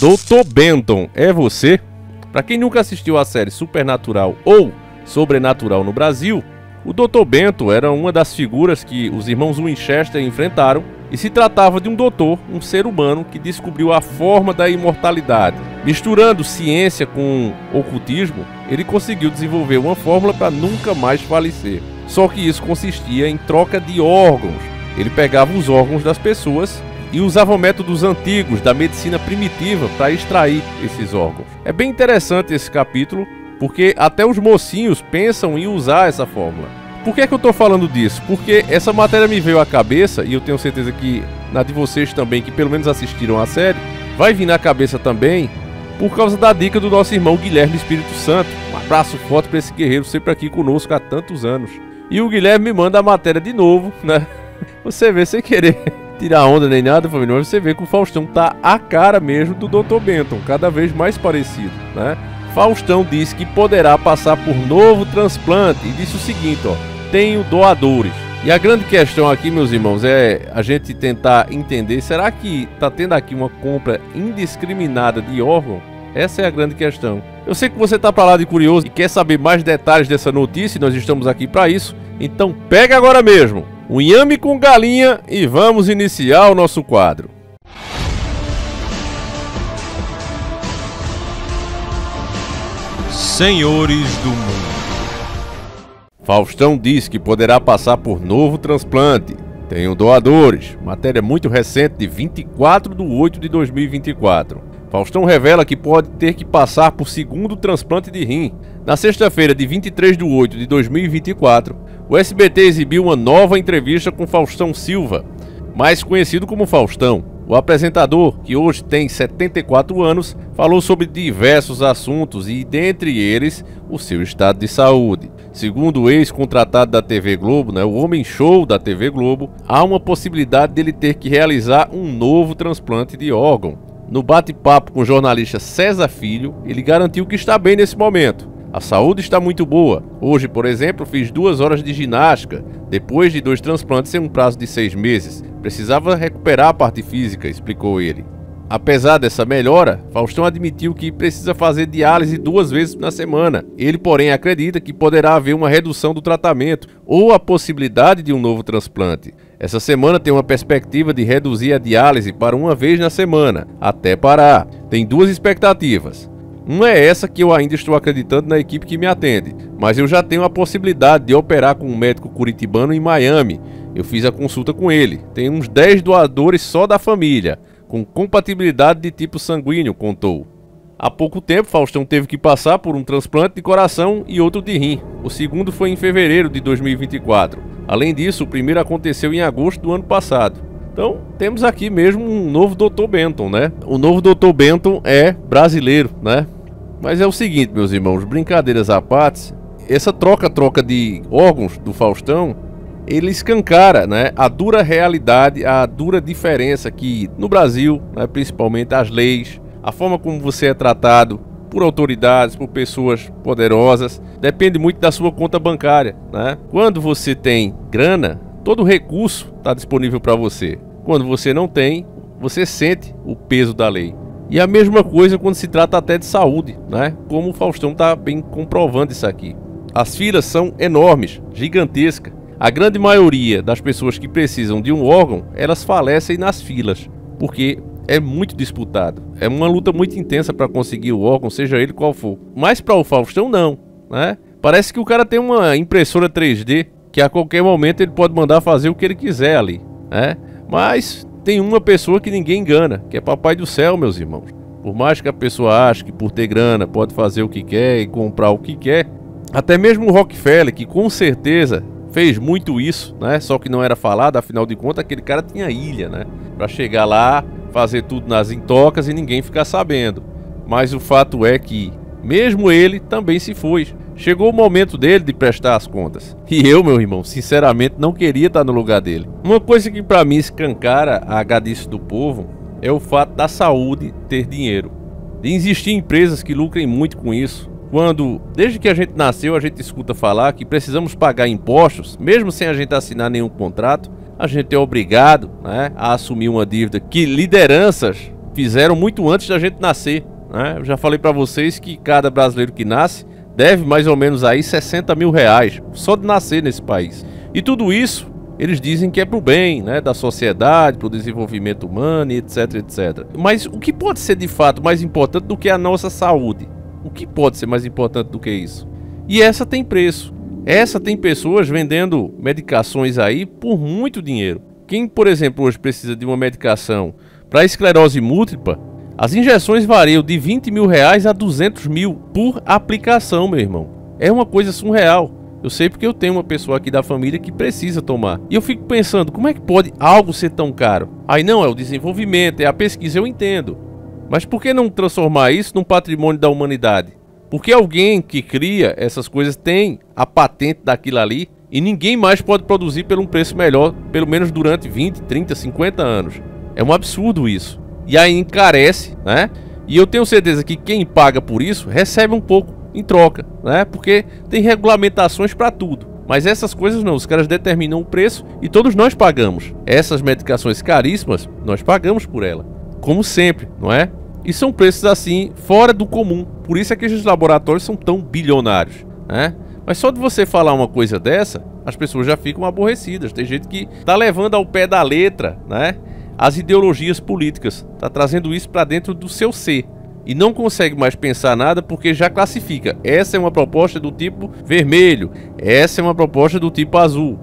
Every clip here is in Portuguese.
Dr. Benton, é você? Para quem nunca assistiu a série Supernatural ou Sobrenatural no Brasil, o Dr. Benton era uma das figuras que os irmãos Winchester enfrentaram e se tratava de um doutor, um ser humano que descobriu a forma da imortalidade. Misturando ciência com ocultismo, ele conseguiu desenvolver uma fórmula para nunca mais falecer. Só que isso consistia em troca de órgãos. Ele pegava os órgãos das pessoas e usava métodos antigos da medicina primitiva para extrair esses órgãos. É bem interessante esse capítulo, porque até os mocinhos pensam em usar essa fórmula. Por que é que eu estou falando disso? Porque essa matéria me veio à cabeça, e eu tenho certeza que na de vocês também, que pelo menos assistiram a série, vai vir na cabeça também, por causa da dica do nosso irmão Guilherme Espírito Santo. Um abraço forte para esse guerreiro sempre aqui conosco há tantos anos. E o Guilherme me manda a matéria de novo, né? Você vê, sem querer tirar onda nem nada, família, mas você vê que o Faustão tá a cara mesmo do Dr. Benton, cada vez mais parecido, né? Faustão disse que poderá passar por novo transplante e disse o seguinte, ó: tenho doadores. E a grande questão aqui, meus irmãos, é a gente tentar entender, será que tá tendo aqui uma compra indiscriminada de órgão? Essa é a grande questão. Eu sei que você tá para lá de curioso e quer saber mais detalhes dessa notícia, e nós estamos aqui para isso. Então pega agora mesmo um inhame com galinha e vamos iniciar o nosso quadro. Senhores do Mundo. Faustão diz que poderá passar por novo transplante. Tenho doadores. Matéria muito recente de 24/8/2024. Faustão revela que pode ter que passar por segundo transplante de rim. Na sexta-feira de 23/8/2024, o SBT exibiu uma nova entrevista com Faustão Silva, mais conhecido como Faustão. O apresentador, que hoje tem 74 anos, falou sobre diversos assuntos e, dentre eles, o seu estado de saúde. Segundo o ex-contratado da TV Globo, o Homem Show da TV Globo, há uma possibilidade dele ter que realizar um novo transplante de órgão. No bate-papo com o jornalista César Filho, ele garantiu que está bem nesse momento. A saúde está muito boa. Hoje, por exemplo, fiz 2 horas de ginástica, depois de 2 transplantes em um prazo de 6 meses. Precisava recuperar a parte física, explicou ele. Apesar dessa melhora, Faustão admitiu que precisa fazer diálise 2 vezes na semana. Ele, porém, acredita que poderá haver uma redução do tratamento ou a possibilidade de um novo transplante. Essa semana tem uma perspectiva de reduzir a diálise para 1 vez na semana, até parar. Tem 2 expectativas. Uma é essa, que eu ainda estou acreditando na equipe que me atende, mas eu já tenho a possibilidade de operar com um médico curitibano em Miami. Eu fiz a consulta com ele. Tem uns 10 doadores só da família, com compatibilidade de tipo sanguíneo, contou. Há pouco tempo, Faustão teve que passar por um transplante de coração e outro de rim. O segundo foi em fevereiro de 2024. Além disso, o primeiro aconteceu em agosto do ano passado. Então, temos aqui mesmo um novo Dr. Benton, né? O novo Dr. Benton é brasileiro, né? Mas é o seguinte, meus irmãos, brincadeiras à parte, essa troca de órgãos do Faustão, ele escancara, né, a dura realidade, a dura diferença que no Brasil, né, principalmente as leis, a forma como você é tratado por autoridades, por pessoas poderosas, depende muito da sua conta bancária, né? Quando você tem grana, todo recurso está disponível para você. Quando você não tem, você sente o peso da lei. E a mesma coisa quando se trata até de saúde, né? Como o Faustão está bem comprovando isso aqui. As filas são enormes, gigantescas. A grande maioria das pessoas que precisam de um órgão, elas falecem nas filas, porque é muito disputado. É uma luta muito intensa para conseguir o órgão, seja ele qual for. Mas para o Faustão não, né? Parece que o cara tem uma impressora 3D, que a qualquer momento ele pode mandar fazer o que ele quiser ali, né? Mas tem uma pessoa que ninguém engana, que é Papai do Céu, meus irmãos. Por mais que a pessoa ache que por ter grana pode fazer o que quer e comprar o que quer, até mesmo o Rockefeller, que com certeza fez muito isso, né? Só que não era falado, afinal de contas aquele cara tinha ilha, né? Pra chegar lá, fazer tudo nas intocas e ninguém ficar sabendo. Mas o fato é que mesmo ele também se foi. Chegou o momento dele de prestar as contas. E eu, meu irmão, sinceramente não queria estar no lugar dele. Uma coisa que pra mim escancara a gadice do povo é o fato da saúde ter dinheiro. De existir empresas que lucrem muito com isso. Quando, desde que a gente nasceu, a gente escuta falar que precisamos pagar impostos, mesmo sem a gente assinar nenhum contrato, a gente é obrigado, né, a assumir uma dívida que lideranças fizeram muito antes da gente nascer, né? Eu já falei para vocês que cada brasileiro que nasce deve mais ou menos aí 60 mil reais só de nascer nesse país. E tudo isso eles dizem que é pro bem, né, da sociedade, pro desenvolvimento humano, etc, etc. Mas o que pode ser de fato mais importante do que a nossa saúde? O que pode ser mais importante do que isso? E essa tem preço. Essa tem pessoas vendendo medicações aí por muito dinheiro. Quem, por exemplo, hoje precisa de uma medicação para esclerose múltipla, as injeções variam de 20 mil reais a 200 mil por aplicação, meu irmão. É uma coisa surreal. Eu sei porque eu tenho uma pessoa aqui da família que precisa tomar. E eu fico pensando, como é que pode algo ser tão caro? Aí não, é o desenvolvimento, é a pesquisa, eu entendo. Mas por que não transformar isso num patrimônio da humanidade? Porque alguém que cria essas coisas tem a patente daquilo ali e ninguém mais pode produzir por um preço melhor, pelo menos durante 20, 30, 50 anos. É um absurdo isso. E aí encarece, né? E eu tenho certeza que quem paga por isso recebe um pouco em troca, né? Porque tem regulamentações para tudo. Mas essas coisas não, os caras determinam o preço e todos nós pagamos. Essas medicações caríssimas, nós pagamos por ela. Como sempre, não é? E são preços assim, fora do comum. Por isso é que esses laboratórios são tão bilionários, né? Mas só de você falar uma coisa dessa, as pessoas já ficam aborrecidas. Tem gente que tá levando ao pé da letra, né, as ideologias políticas. Tá trazendo isso para dentro do seu ser. E não consegue mais pensar nada porque já classifica. Essa é uma proposta do tipo vermelho, essa é uma proposta do tipo azul.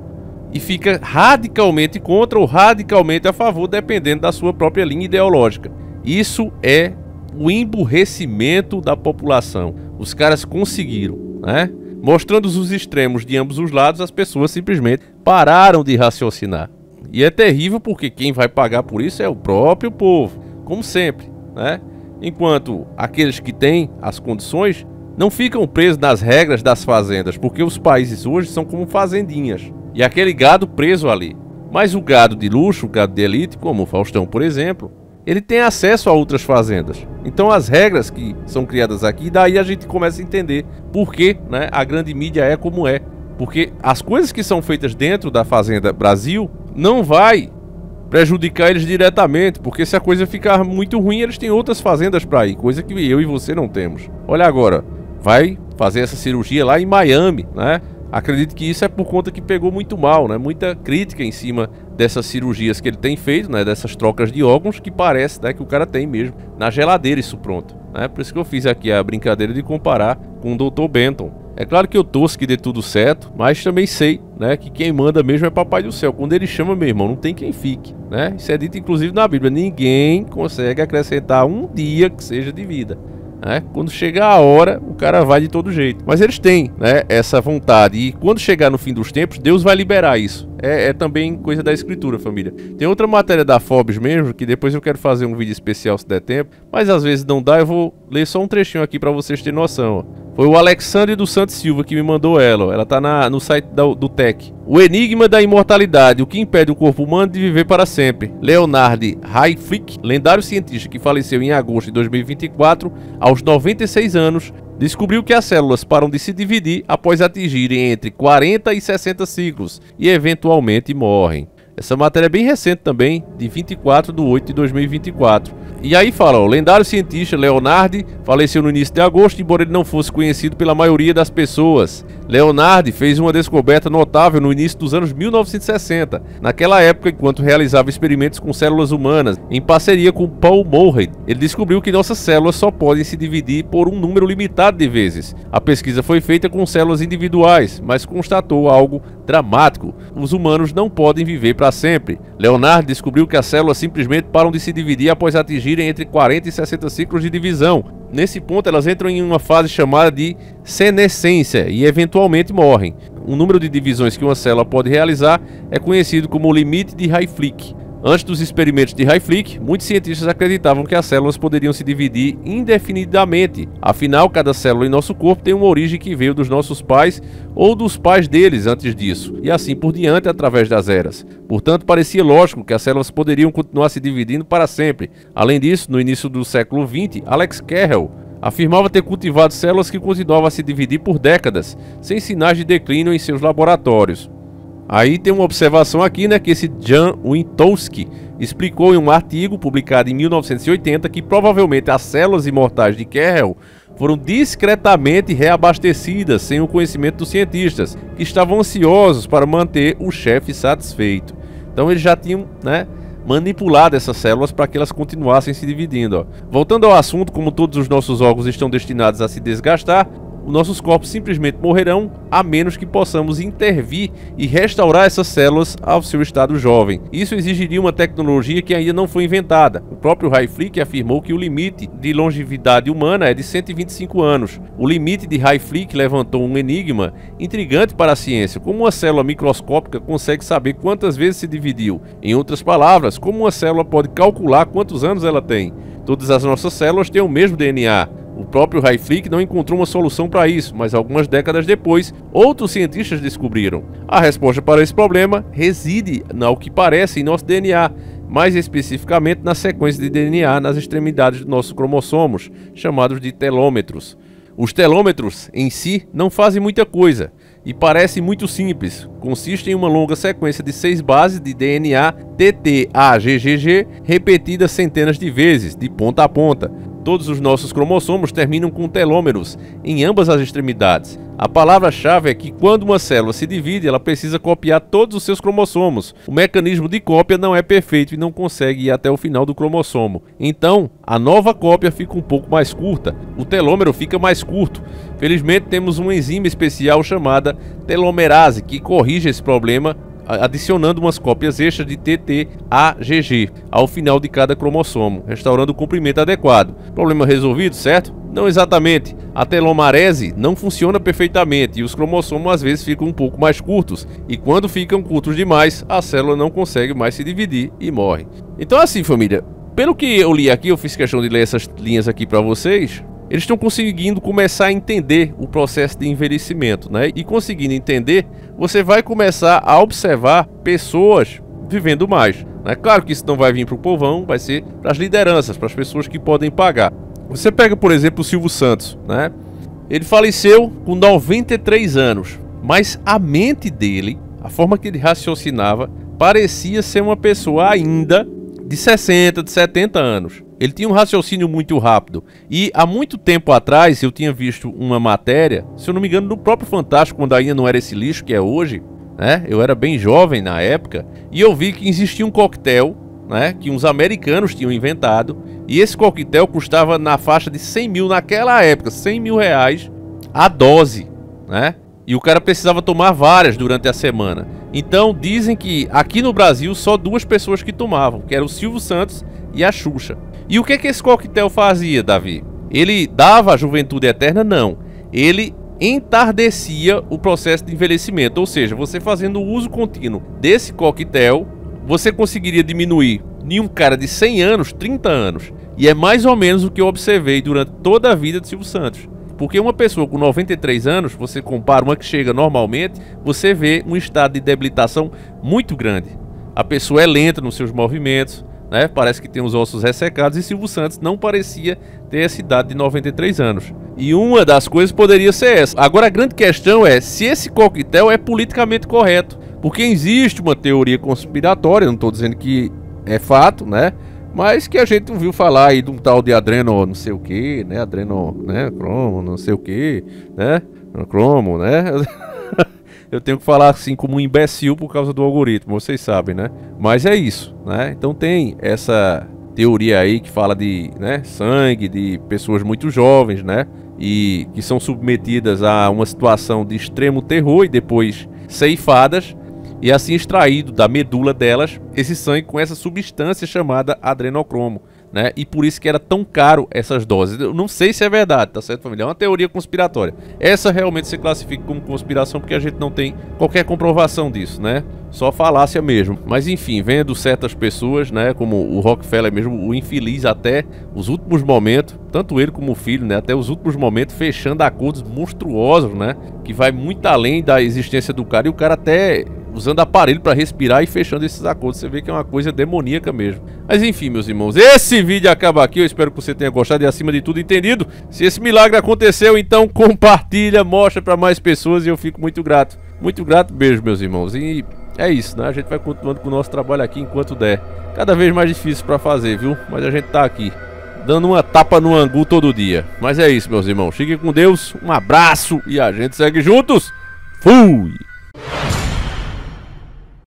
E fica radicalmente contra ou radicalmente a favor, dependendo da sua própria linha ideológica. Isso é o emburrecimento da população. Os caras conseguiram, né? Mostrando os extremos de ambos os lados, as pessoas simplesmente pararam de raciocinar. E é terrível porque quem vai pagar por isso é o próprio povo, como sempre, né? Enquanto aqueles que têm as condições não ficam presos nas regras das fazendas, porque os países hoje são como fazendinhas, e aquele gado preso ali. Mas o gado de luxo, o gado de elite, como o Faustão, por exemplo, ele tem acesso a outras fazendas. Então as regras que são criadas aqui, daí a gente começa a entender por que, né, a grande mídia é como é. Porque as coisas que são feitas dentro da Fazenda Brasil não vai prejudicar eles diretamente, porque se a coisa ficar muito ruim, eles têm outras fazendas para ir, coisa que eu e você não temos. Olha agora, vai fazer essa cirurgia lá em Miami, né? Acredito que isso é por conta que pegou muito mal, né? Muita crítica em cima dessas cirurgias que ele tem feito, né? Dessas trocas de órgãos que parece, né, que o cara tem mesmo na geladeira isso pronto, né? Por isso que eu fiz aqui a brincadeira de comparar com o Dr. Benton. É claro que eu torço que dê tudo certo, mas também sei, né, que quem manda mesmo é Papai do Céu. Quando ele chama, meu irmão, não tem quem fique, né? Isso é dito inclusive na Bíblia. Ninguém consegue acrescentar um dia que seja de vida, né? Quando chegar a hora, o cara vai de todo jeito. Mas eles têm, né, essa vontade. E quando chegar no fim dos tempos, Deus vai liberar isso. É também coisa da escritura, família. Tem outra matéria da Forbes mesmo, que depois eu quero fazer um vídeo especial se der tempo. Mas às vezes não dá, eu vou ler só um trechinho aqui pra vocês terem noção, ó. Foi o Alexandre dos Santos Silva que me mandou ela. Ela tá no site do Tech. O enigma da imortalidade, o que impede o corpo humano de viver para sempre. Leonard Hayflick, lendário cientista que faleceu em agosto de 2024, aos 96 anos, descobriu que as células param de se dividir após atingirem entre 40 e 60 ciclos e eventualmente morrem. Essa matéria é bem recente também, de 24/8/2024. E aí fala, o lendário cientista Leonard faleceu no início de agosto, embora ele não fosse conhecido pela maioria das pessoas. Leonard fez uma descoberta notável no início dos anos 1960, naquela época enquanto realizava experimentos com células humanas, em parceria com Paul Morey. Ele descobriu que nossas células só podem se dividir por um número limitado de vezes. A pesquisa foi feita com células individuais, mas constatou algo dramático. Os humanos não podem viver para sempre. Leonard descobriu que as células simplesmente param de se dividir após atingirem entre 40 e 60 ciclos de divisão. Nesse ponto, elas entram em uma fase chamada de senescência e eventualmente morrem. O número de divisões que uma célula pode realizar é conhecido como o limite de Hayflick. Antes dos experimentos de Hayflick, muitos cientistas acreditavam que as células poderiam se dividir indefinidamente. Afinal, cada célula em nosso corpo tem uma origem que veio dos nossos pais ou dos pais deles antes disso, e assim por diante através das eras. Portanto, parecia lógico que as células poderiam continuar se dividindo para sempre. Além disso, no início do século XX, Alex Carroll afirmava ter cultivado células que continuavam a se dividir por décadas, sem sinais de declínio em seus laboratórios. Aí tem uma observação aqui, né, que esse Jan Wintowski explicou em um artigo publicado em 1980 que provavelmente as células imortais de Carrel foram discretamente reabastecidas sem o conhecimento dos cientistas, que estavam ansiosos para manter o chefe satisfeito. Então eles já tinham, manipulado essas células para que elas continuassem se dividindo. Ó. Voltando ao assunto, como todos os nossos órgãos estão destinados a se desgastar, os nossos corpos simplesmente morrerão, a menos que possamos intervir e restaurar essas células ao seu estado jovem. Isso exigiria uma tecnologia que ainda não foi inventada. O próprio Hayflick afirmou que o limite de longevidade humana é de 125 anos. O limite de Hayflick levantou um enigma intrigante para a ciência. Como uma célula microscópica consegue saber quantas vezes se dividiu? Em outras palavras, como uma célula pode calcular quantos anos ela tem? Todas as nossas células têm o mesmo DNA. O próprio Hayflick não encontrou uma solução para isso, mas algumas décadas depois, outros cientistas descobriram. A resposta para esse problema reside, ao que parece, em nosso DNA, mais especificamente na sequência de DNA nas extremidades dos nossos cromossomos, chamados de telômetros. Os telômetros, em si, não fazem muita coisa e parecem muito simples. Consistem em uma longa sequência de 6 bases de DNA TTAGGG repetidas centenas de vezes, de ponta a ponta. Todos os nossos cromossomos terminam com telômeros em ambas as extremidades. A palavra-chave é que quando uma célula se divide, ela precisa copiar todos os seus cromossomos. O mecanismo de cópia não é perfeito e não consegue ir até o final do cromossomo. Então, a nova cópia fica um pouco mais curta. O telômero fica mais curto. Felizmente, temos uma enzima especial chamada telomerase que corrige esse problema, adicionando umas cópias extras de TTAGG ao final de cada cromossomo, restaurando o comprimento adequado. Problema resolvido, certo? Não exatamente. A telomerase não funciona perfeitamente e os cromossomos às vezes ficam um pouco mais curtos. E quando ficam curtos demais, a célula não consegue mais se dividir e morre. Então assim, família, pelo que eu li aqui, eu fiz questão de ler essas linhas aqui para vocês. Eles estão conseguindo começar a entender o processo de envelhecimento, E conseguindo entender, você vai começar a observar pessoas vivendo mais. Claro que isso não vai vir para o povão, vai ser para as lideranças, para as pessoas que podem pagar. Você pega, por exemplo, o Silvio Santos, Ele faleceu com 93 anos, mas a mente dele, a forma que ele raciocinava, parecia ser uma pessoa ainda de 60, de 70 anos. Ele tinha um raciocínio muito rápido. E há muito tempo atrás eu tinha visto uma matéria, se eu não me engano, no próprio Fantástico, quando ainda não era esse lixo que é hoje, Eu era bem jovem na época, e eu vi que existia um coquetel, que uns americanos tinham inventado, e esse coquetel custava na faixa de 100 mil naquela época, 100 mil reais a dose, E o cara precisava tomar várias durante a semana. Então dizem que aqui no Brasil só 2 pessoas que tomavam, que era o Silvio Santos e a Xuxa. E o que esse coquetel fazia, Davi? Ele dava a juventude eterna? Não. Ele entardecia o processo de envelhecimento. Ou seja, você fazendo o uso contínuo desse coquetel, você conseguiria diminuir em um cara de 100 anos, 30 anos. E é mais ou menos o que eu observei durante toda a vida de Silvio Santos. Porque uma pessoa com 93 anos, você compara uma que chega normalmente, você vê um estado de debilitação muito grande. A pessoa é lenta nos seus movimentos, Parece que tem os ossos ressecados, e Silvio Santos não parecia ter essa idade de 93 anos. E uma das coisas poderia ser essa. Agora a grande questão é se esse coquetel é politicamente correto. Porque existe uma teoria conspiratória, não estou dizendo que é fato, mas que a gente ouviu falar aí de um tal de adreno não sei o que, adreno, cromo, não sei o que, cromo, Eu tenho que falar assim como um imbecil por causa do algoritmo, vocês sabem, Mas é isso, Então tem essa teoria aí que fala de, sangue de pessoas muito jovens, E que são submetidas a uma situação de extremo terror e depois ceifadas, e assim extraído da medula delas esse sangue com essa substância chamada adrenocromo, E por isso que era tão caro essas doses. Eu não sei se é verdade, tá certo, família? É uma teoria conspiratória. Essa realmente se classifica como conspiração porque a gente não tem qualquer comprovação disso, Só falácia mesmo. Mas enfim, vendo certas pessoas, como o Rockefeller mesmo, o infeliz até os últimos momentos, tanto ele como o filho, até os últimos momentos fechando acordos monstruosos, Que vai muito além da existência do cara, e o cara até usando aparelho para respirar e fechando esses acordos. Você vê que é uma coisa demoníaca mesmo. Mas enfim, meus irmãos, esse vídeo acaba aqui. Eu espero que você tenha gostado e, acima de tudo, entendido. Se esse milagre aconteceu, então compartilha, mostra para mais pessoas, e eu fico muito grato. Muito grato mesmo, meus irmãos. E é isso, né? A gente vai continuando com o nosso trabalho aqui enquanto der. Cada vez mais difícil pra fazer, viu? Mas a gente tá aqui, dando uma tapa no angu todo dia. Mas é isso, meus irmãos. Fiquem com Deus, um abraço e a gente segue juntos. Fui!